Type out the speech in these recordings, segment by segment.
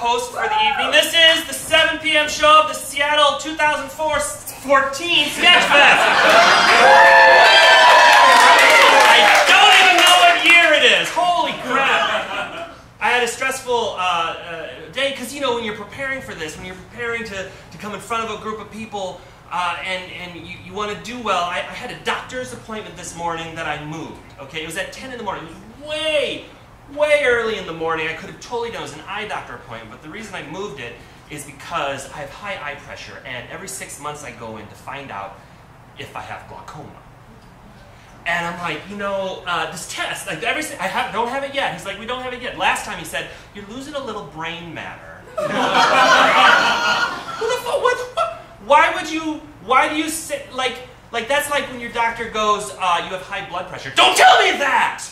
host for the evening. This is the 7 p.m. show of the Seattle 2014 Sketchfest. I don't even know what year it is. Holy crap. I had a stressful day because, you know, when you're preparing for this, when you're preparing to come in front of a group of people and you want to do well, I had a doctor's appointment this morning that I moved. Okay, it was at 10 in the morning. It was way early in the morning. I could have totally done it. It was an eye doctor appointment, but the reason I moved it is because I have high eye pressure, and every 6 months I go in to find out if I have glaucoma. And I'm like, you know, this test, like don't have it yet. He's like, we don't have it yet. Last time he said, you're losing a little brain matter. Why do you say, like that's like when your doctor goes, you have high blood pressure. Don't tell me that!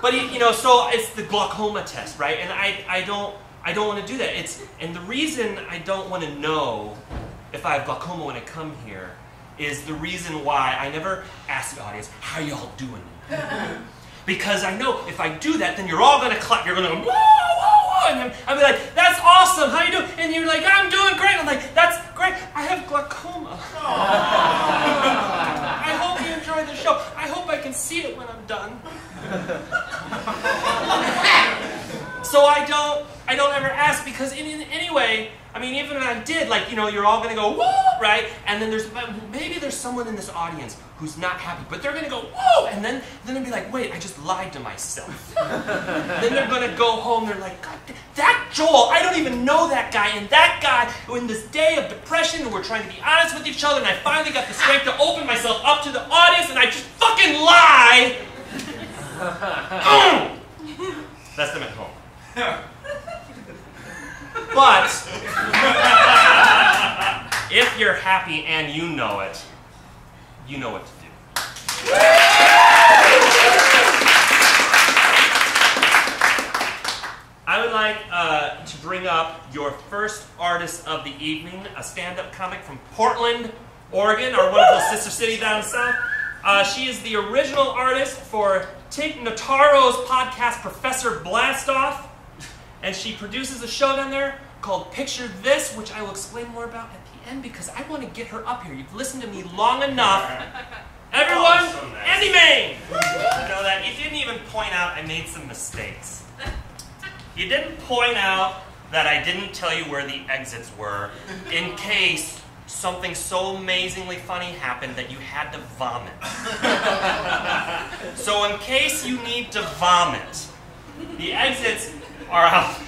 But you know, so it's the glaucoma test, right? And I don't want to do that. And the reason I don't want to know if I have glaucoma when I come here is the reason why I never ask the audience, how y'all doing? Because I know if I do that, then you're all going to clap. You're going to go, whoa, whoa, whoa. And I'll be like, that's awesome. How you doing? And you're like, I'm doing great. I'm like, that's great. I have glaucoma. I hope you enjoy the show. I hope I can see it when I'm done. So I don't ever ask, because anyway, I mean, even if I did, like, you know, you're all going to go, whoa, right? And then maybe there's someone in this audience who's not happy, but they're going to go, whoa, and then they'll be like, wait, I just lied to myself. Then they're going to go home, they're like, God, that Joel, I don't even know that guy, and that guy, who in this day of depression, and we're trying to be honest with each other, and I finally got the strength to open myself up to the audience, and I just fucking lie. That's them at home. But if you're happy and you know it, you know what to do. I would like to bring up your first artist of the evening, a stand-up comic from Portland, Oregon, or one of those sister cities down south. She is the original artist for Tig Notaro's podcast, Professor Blastoff. And she produces a show down there called Picture This, which I will explain more about at the end because I want to get her up here. You've listened to me long enough. Everyone, oh, so nice. Andy Main! You know that? You didn't even point out I made some mistakes. You didn't point out that I didn't tell you where the exits were in case something so amazingly funny happened that you had to vomit. So in case you need to vomit, the exits are out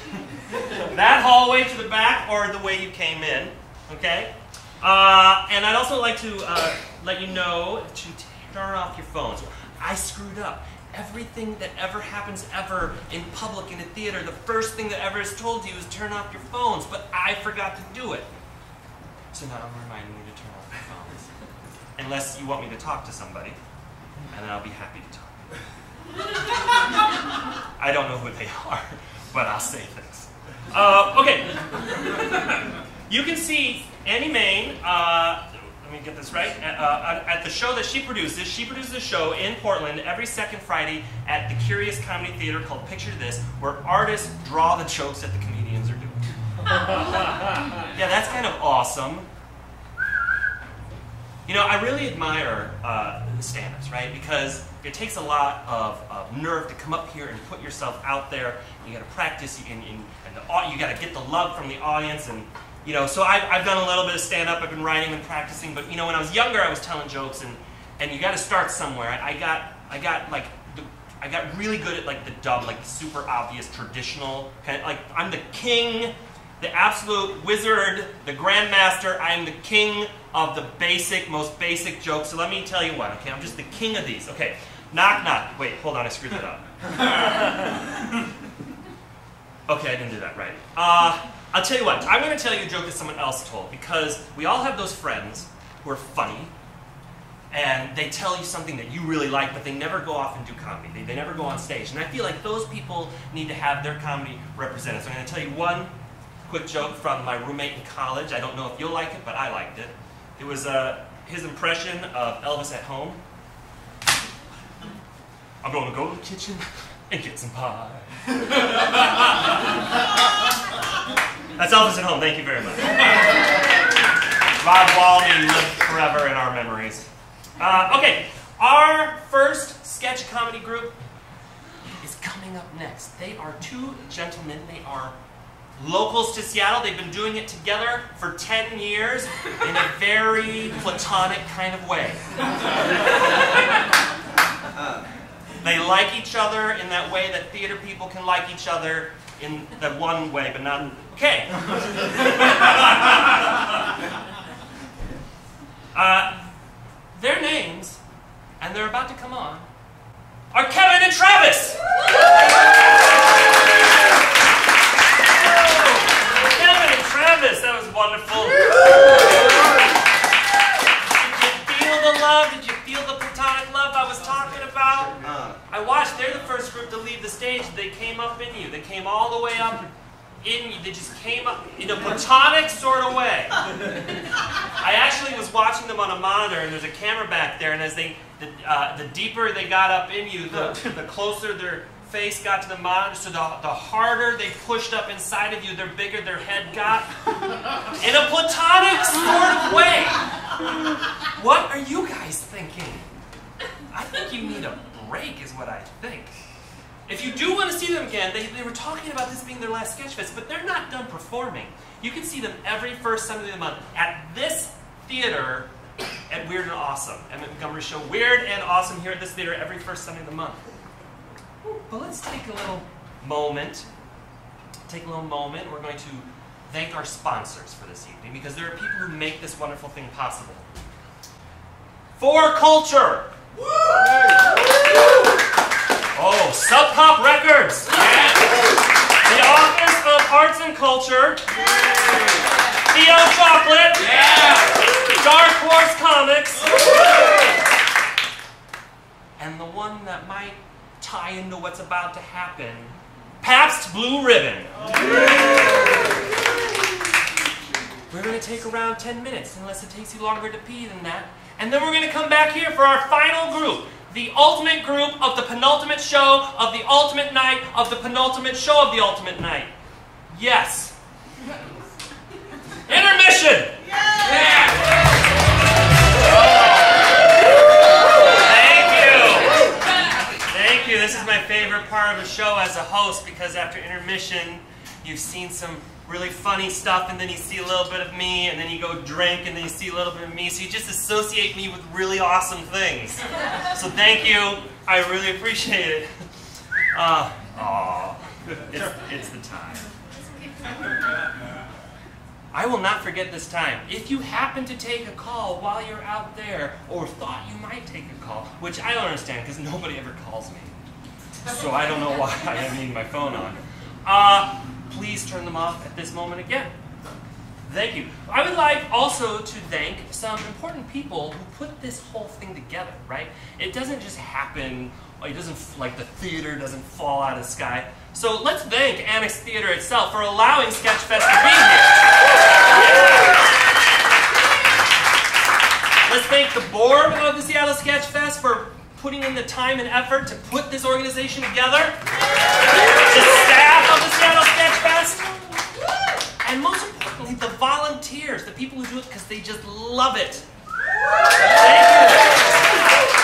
that hallway to the back or the way you came in, okay? And I'd also like to let you know to turn off your phones. I screwed up. Everything that ever happens ever in public, in a theater, the first thing that ever is told you is turn off your phones, but I forgot to do it. So now I'm reminding you to turn off your phones. Unless you want me to talk to somebody, and then I'll be happy to talk. I don't know who they are, but I'll say this. Okay. You can see Annie Main, let me get this right, at the show that she produces. She produces a show in Portland every second Friday at the Curious Comedy Theater called Picture This, where artists draw the jokes that the comedians are doing. Yeah, that's kind of awesome. You know, I really admire stand-ups, right? Because it takes a lot of nerve to come up here and put yourself out there. You got to practice, and you got to get the love from the audience, and you know. So I've done a little bit of stand-up. I've been writing and practicing, but you know, when I was younger, I was telling jokes, and you got to start somewhere. I got really good at like the dumb, like the super obvious traditional kind of, like I'm the king, the absolute wizard, the grandmaster. I am the king of the most basic jokes. So let me tell you what, okay? I'm just the king of these. Okay, knock, knock. Wait, hold on, I screwed that up. Okay, I didn't do that right. I'll tell you what, I'm going to tell you a joke that someone else told, because we all have those friends who are funny, and they tell you something that you really like, but they never go off and do comedy. They never go on stage. And I feel like those people need to have their comedy represented. So I'm going to tell you one quick joke from my roommate in college. I don't know if you'll like it, but I liked it. It was his impression of Elvis at home. I'm going to go to the kitchen and get some pie. That's Elvis at Home. Thank you very much. Rob Waldy lived forever in our memories. Okay, our first sketch comedy group is coming up next. They are two gentlemen. They are locals to Seattle. They've been doing it together for 10 years in a very platonic kind of way. They like each other in that way that theater people can like each other in the one way, but not... Okay. Their names, and they're about to come on, are Kevin and Travis! Kevin and Travis, that was wonderful. Did you feel the love? Did you feel the platonic love I was talking about? I watched, they're the first group to leave the stage. They came up in you. They came all the way up in you. They just came up in a platonic sort of way. I actually was watching them on a monitor, and there's a camera back there, and as the deeper they got up in you, the closer their face got to the monitor, so the harder they pushed up inside of you, the bigger their head got. In a platonic sort of way. What are you guys thinking? I think you need a break is what I think. If you do want to see them again, they were talking about this being their last Sketchfest, but they're not done performing. You can see them every first Sunday of the month at this theater at Weird and Awesome. Emmett Montgomery's show, Weird and Awesome, here at this theater every first Sunday of the month. But let's take a little moment. We're going to thank our sponsors for this evening, because there are people who make this wonderful thing possible. For Culture. Oh, Sub Pop Records. The Office of Arts and Culture. Theo Chocolate. Dark Horse Comics. And the one that might tie into what's about to happen, Pabst Blue Ribbon. We're going to take around 10 minutes, unless it takes you longer to pee than that. And then we're going to come back here for our final group. The ultimate group of the penultimate show of the ultimate night of the penultimate show of the ultimate night. Yes. Intermission! Yeah. Thank you. This is my favorite part of the show as a host, because after intermission, you've seen some really funny stuff, and then you see a little bit of me, and then you go drink, and then you see a little bit of me, so you just associate me with really awesome things. So thank you. I really appreciate it. It's the time. I will not forget this time. If you happen to take a call while you're out there, or thought you might take a call, which I don't understand, because nobody ever calls me, so I don't know why I need my phone on. Please turn them off at this moment again. Thank you. I would like also to thank some important people who put this whole thing together, right? It doesn't just happen, it doesn't, like the theater doesn't fall out of the sky. So let's thank Annex Theater itself for allowing Sketchfest to be here. Let's thank the board of the Seattle Sketchfest for putting in the time and effort to put this organization together. The staff of the Seattle Sketchfest. And most importantly, the volunteers, the people who do it because they just love it. Thank you.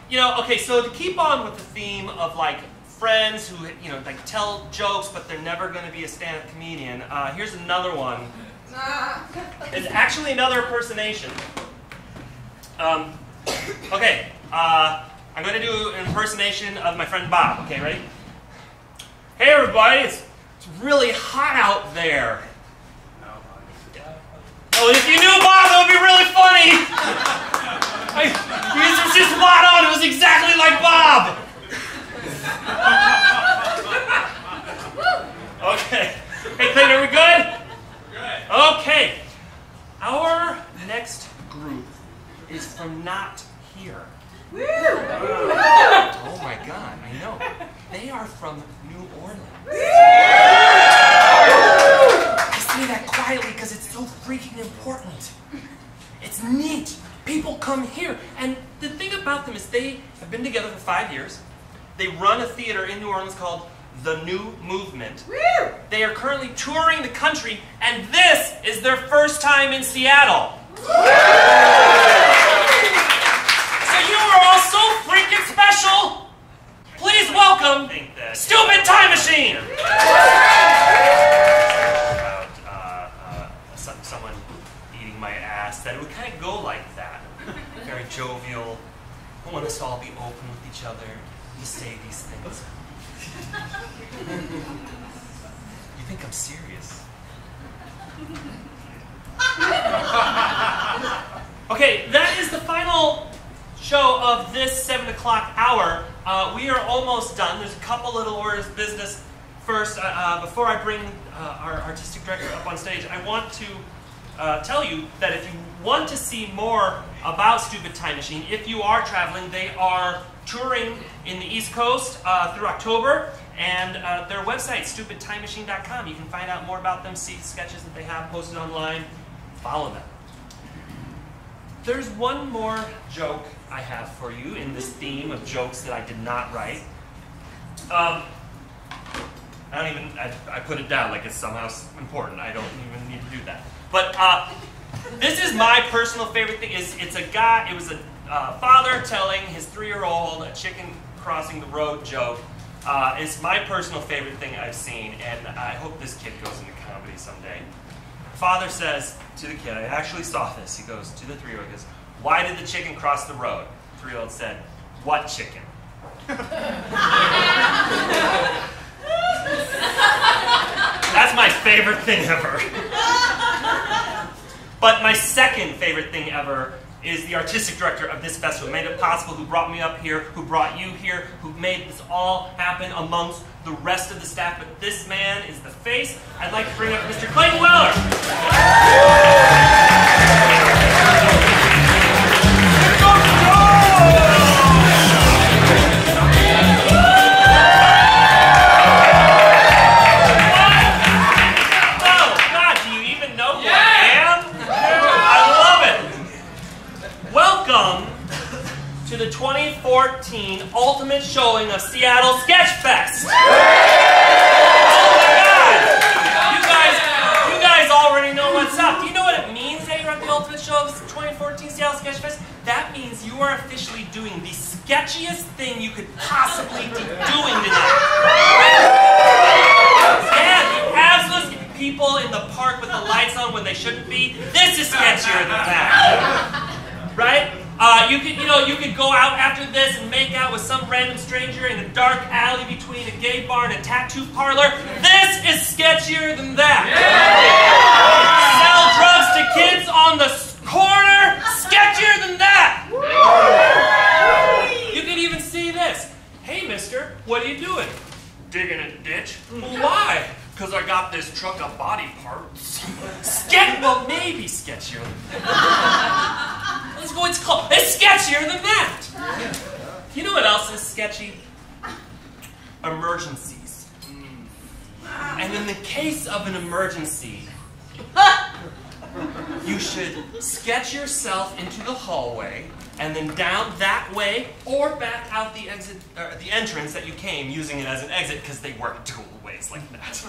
You know, okay, so to keep on with the theme of like friends who, you know, like tell jokes, but they're never going to be a stand-up comedian, here's another one. It's actually another impersonation. Okay, I'm going to do an impersonation of my friend Bob. Okay, ready? Hey everybody, it's really hot out there. Oh, if you knew Bob, that would be really funny. He was just spot on. It was exactly like Bob. Okay. Hey, Clayton, are we good? Good. Okay. Our next group is from not here. Woo! Oh my God, I know. They are from New Orleans. I say that quietly because it's so freaking important. It's neat. People come here, and the thing about them is they have been together for 5 years. They run a theater in New Orleans called The New Movement. They are currently touring the country, and this is their first time in Seattle. So you are all so freaking special. Please welcome Stupid Time Machine. About someone eating my ass, that it would kind of go like that. Very jovial. I want us to all be open with each other. You say these things. You think I'm serious? Okay, that is the final show of this 7 o'clock hour. We are almost done. There's a couple little orders of business. First, before I bring our artistic director up on stage, I want to tell you that if you want to see more about Stupid Time Machine, if you are traveling, they are touring in the East Coast through October, and their website, stupidtimemachine.com. You can find out more about them, see sketches that they have posted online, follow them. There's one more joke I have for you in this theme of jokes that I did not write. I put it down like it's somehow important. I don't even need to do that. But this is my personal favorite thing. It's a guy, it was a father telling his 3-year-old a chicken crossing the road joke. It's my personal favorite thing I've seen, and I hope this kid goes into comedy someday. Father says to the kid, I actually saw this, he goes to the 3-year-old, he goes, why did the chicken cross the road? The 3-year-old said, what chicken? That's my favorite thing ever. But my second favorite thing ever is the artistic director of this festival, who made it possible, who brought me up here, who brought you here, who made this all happen amongst the rest of the staff. But this man is the face. I'd like to bring up Mr. Clayton Weller. To the 2014 ultimate showing of Seattle Sketchfest. Oh my God! You guys already know what's up. Do you know what it means that you're at the ultimate show of 2014 Seattle Sketchfest? That means you are officially doing the sketchiest thing you could possibly be doing tonight. Yeah, the absolute people in the park with the lights on when they shouldn't be. This is sketchier than that. Right? You could go out after this and make out with some random stranger in a dark alley between a gay bar and a tattoo parlor. This is sketchier than that. Yeah. Sell drugs to kids on the corner. Sketchier than that. You can even see this. Hey, mister, what are you doing? Digging a ditch. Why? Because I got this truck of body parts. Well, maybe sketchier than that. Let's go, it's sketchier than that. You know what else is sketchy? Emergencies. And in the case of an emergency, you should sketch yourself into the hallway and then down that way or back out the exit, or the entrance that you came, using it as an exit because they work dual ways like that.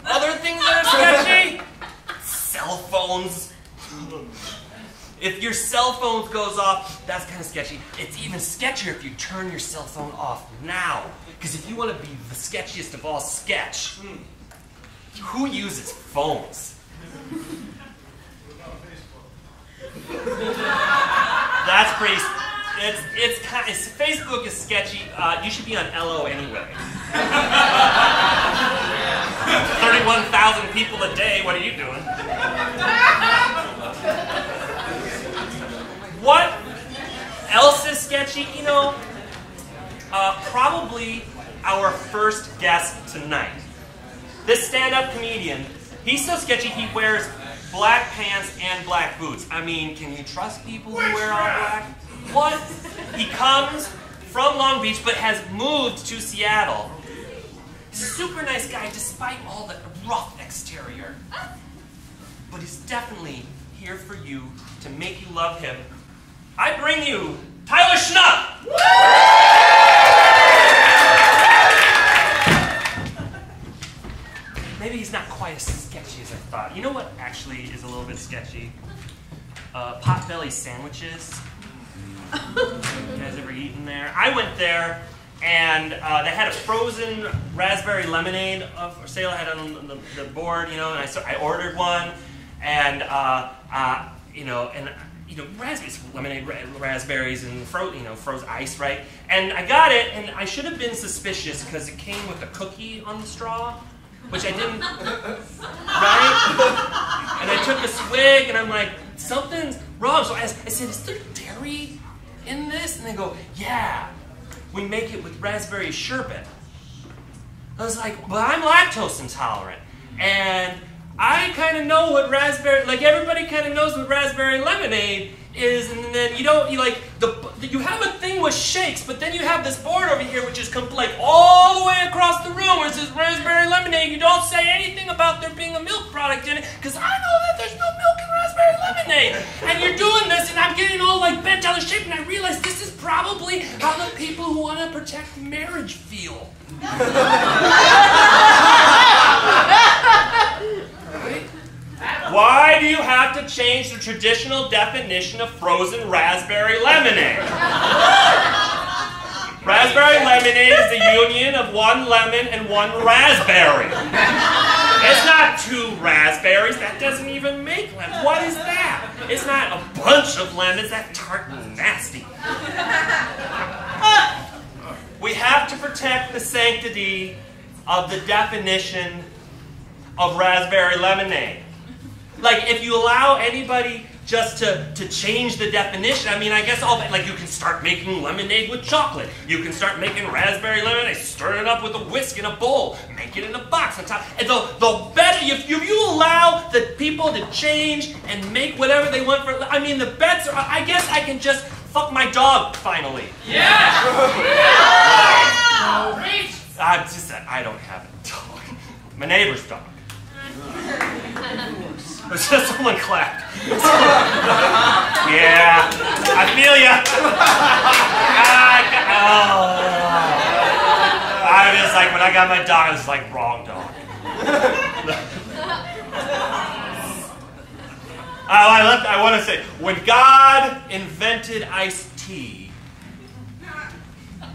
Other things that are sketchy? Cell phones. If your cell phone goes off, that's kind of sketchy. It's even sketchier if you turn your cell phone off now. Because if you want to be the sketchiest of all sketch, who uses phones? That's pretty. Facebook is sketchy. You should be on LO anyway. 31,000 people a day. What are you doing? What else is sketchy? You know, probably our first guest tonight. This stand-up comedian, he's so sketchy he wears black pants and black boots. I mean, can you trust people who wear all black? What? He comes from Long Beach but has moved to Seattle. Super nice guy despite all the rough exterior. But he's definitely here for you to make you love him. I bring you Tyler Schnupp! actually is a little bit sketchy. Potbelly sandwiches. You guys ever eaten there? I went there, and they had a frozen raspberry lemonade for sale. I had it on the board, and I ordered one, and raspberries, lemonade, raspberries, and froze ice, right? And I got it, and I should have been suspicious because it came with a cookie on the straw, which I didn't, right? And I took a swig, and I'm like, something's wrong. So I said, is there dairy in this? And they go, yeah, we make it with raspberry sherbet. I was like, well, I'm lactose intolerant, and I kind of know what raspberry, like everybody kind of knows what raspberry lemonade is, and then you have a thing with shakes, but then you have this board over here which is like all the way across the room where it says raspberry lemonade. You don't say anything about there being a milk product in it, because I know that there's no milk in raspberry lemonade. And you're doing this, and I'm getting all like bent out of shape, and I realize this is probably how the people who want to protect marriage feel. Why do you have to change the traditional definition of frozen raspberry lemonade? Raspberry lemonade is the union of one lemon and one raspberry. It's not two raspberries. That doesn't even make lemon. What is that? It's not a bunch of lemons. That's tart and nasty. We have to protect the sanctity of the definition of raspberry lemonade. Like, if you allow anybody just to change the definition, I mean, I guess like you can start making lemonade with chocolate. You can start making raspberry lemonade, stir it up with a whisk in a bowl, make it in a box on top. And the better, if you allow the people to change and make whatever they want for, I mean, the bets are, I guess I can just fuck my dog, finally. Yeah! I don't have a dog. My neighbor's dog. It's just someone clapped. Yeah, I feel ya. I was like, when I got my dog, I was like, wrong dog. I want to say, when God invented iced tea,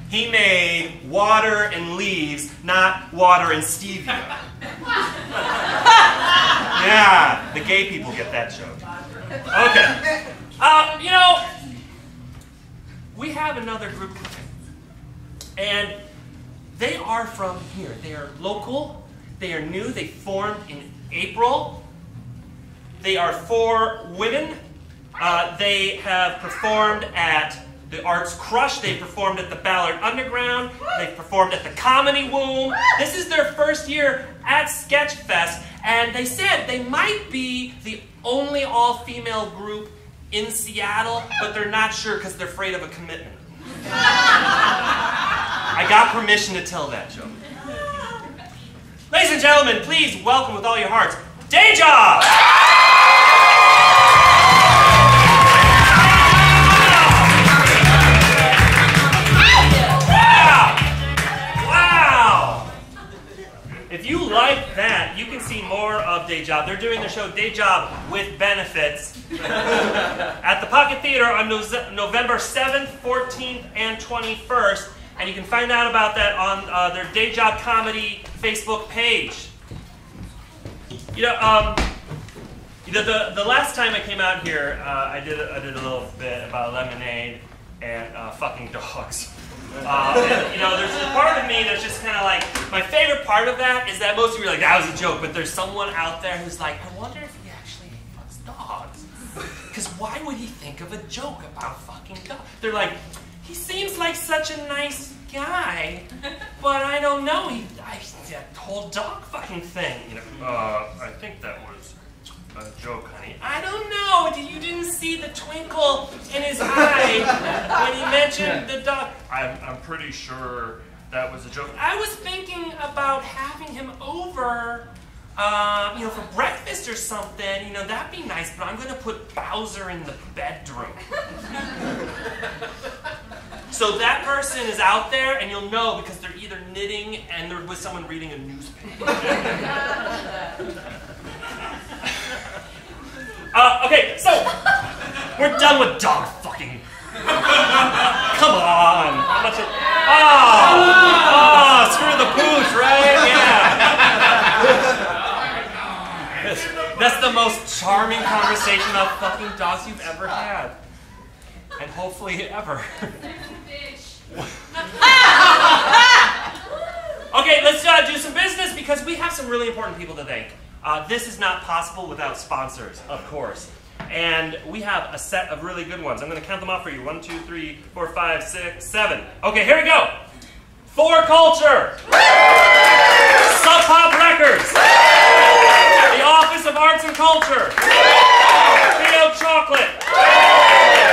He made water and leaves, not water and stevia. Yeah, the gay people get that joke. Okay. We have another group coming. And they are from here. They are local. They are new. They formed in April. They are 4 women. They have performed at the Arts Crush. They performed at the Ballard Underground. They performed at the Comedy Womb. This is their first year at Sketchfest, and they said they might be the only all-female group in Seattle, but they're not sure because they're afraid of a commitment. I got permission to tell that joke. Ladies and gentlemen, please welcome with all your hearts, Day Job! If you like that, you can see more of Day Job. They're doing their show Day Job with Benefits at the Pocket Theater on November 7th, 14th, and 21st. And you can find out about that on their Day Job Comedy Facebook page. The last time I came out here, I did a little bit about lemonade and fucking dogs. There's a part of me that's just kind of like, my favorite part of that is that most of you are like, that was a joke, but there's someone out there who's like, I wonder if he actually fucks dogs. Because why would he think of a joke about fucking dogs? They're like, he seems like such a nice guy, but I don't know, that whole dog fucking thing. I think that was a joke, honey. I don't know. You didn't see the twinkle in his eye when he mentioned the dog. I'm pretty sure that was a joke. I was thinking about having him over, for breakfast or something. That'd be nice, but I'm going to put Bowser in the bedroom. So that person is out there, and you'll know because they're either knitting and they're with someone reading a newspaper. Okay, so we're done with dog fucking. Come on. How much? Screw the pooch, right? Yeah. That's the most charming conversation about fucking dogs you've ever had, and hopefully ever. Okay, let's do some business because we have some really important people to thank. This is not possible without sponsors, of course. And we have a set of really good ones. I'm going to count them off for you. 1, 2, 3, 4, 5, 6, 7. Okay, here we go. For Culture. Sub Pop Records. The Office of Arts and Culture. Theo Chocolate.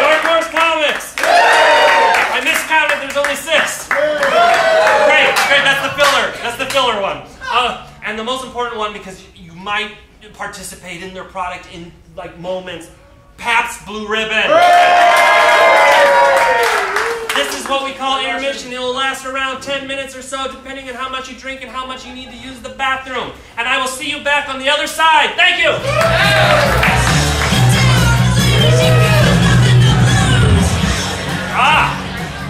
Dark Horse Comics. I miscounted, there's only 6. Great, that's the filler. That's the filler one. And the most important one, because you might participate in their product in like moments, Pabst Blue Ribbon. This is what we call intermission. It will last around 10 minutes or so, depending on how much you drink and how much you need to use the bathroom. And I will see you back on the other side. Thank you.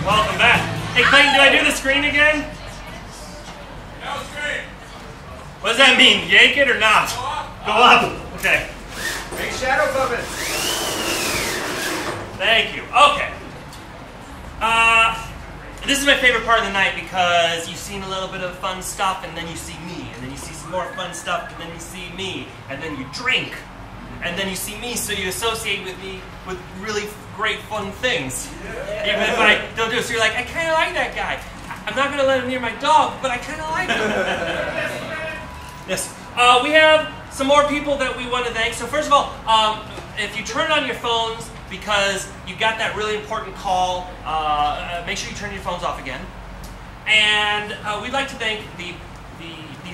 Welcome back. Hey Clayton, do I do the screen again? No screen. What does that mean? Yank it or not? Go up. Okay. Big shadow puppets. Thank you. Okay. This is my favorite part of the night because you've seen a little bit of fun stuff and then you see me, and then you see some more fun stuff and then you see me, and then you drink, and then you see me, so you associate with me with really great fun things. Yeah. Even if I don't do it. So you're like, I kind of like that guy. I'm not going to let him near my dog, but I kind of like him. Yes. We have some more people that we want to thank. So first of all, if you turn on your phones because you got that really important call, make sure you turn your phones off again. And we'd like to thank the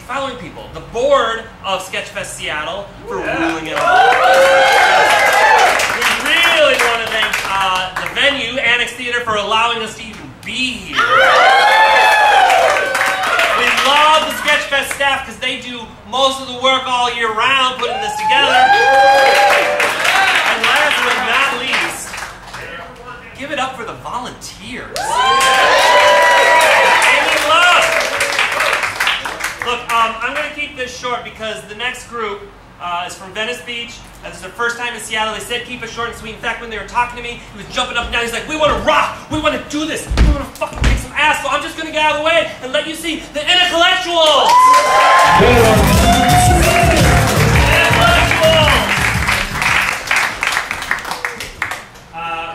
following people. The board of Sketchfest Seattle for ruling it all. We really want to thank the venue, Annex Theater, for allowing us to even be here. We love the Sketchfest staff because they do most of the work all year round putting this together. And last but not least, give it up for the volunteers. Amy Love. Look, I'm going to keep this short because the next group is from Venice Beach. This is their first time in Seattle. They said keep it short and sweet. In fact, when they were talking to me, he was jumping up and down. He's like, we want to rock. We want to do this. We want to fucking kick some ass. So I'm just going to get out of the way and let you see the intellectuals.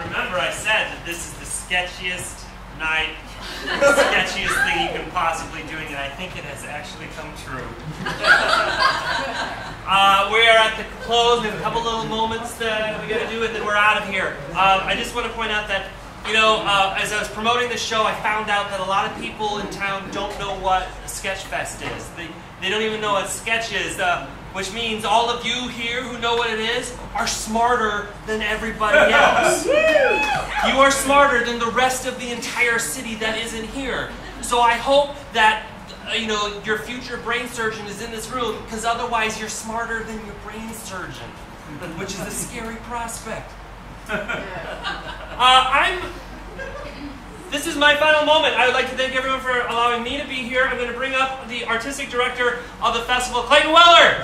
Remember I said that this is the sketchiest night, the sketchiest thing you can possibly do, and I think it has actually come true. We are at the close. We have a couple little moments that we got to do, and then we're out of here. I just want to point out that, you know, as I was promoting this show, I found out that a lot of people in town don't know what Sketchfest is. They don't even know what sketch is, which means all of you here who know what it is are smarter than everybody else. You are smarter than the rest of the entire city that isn't here. So I hope that you know, your future brain surgeon is in this room, because otherwise you're smarter than your brain surgeon, which is a scary prospect. This is my final moment. I would like to thank everyone for allowing me to be here. I'm going to bring up the artistic director of the festival, Clayton Weller.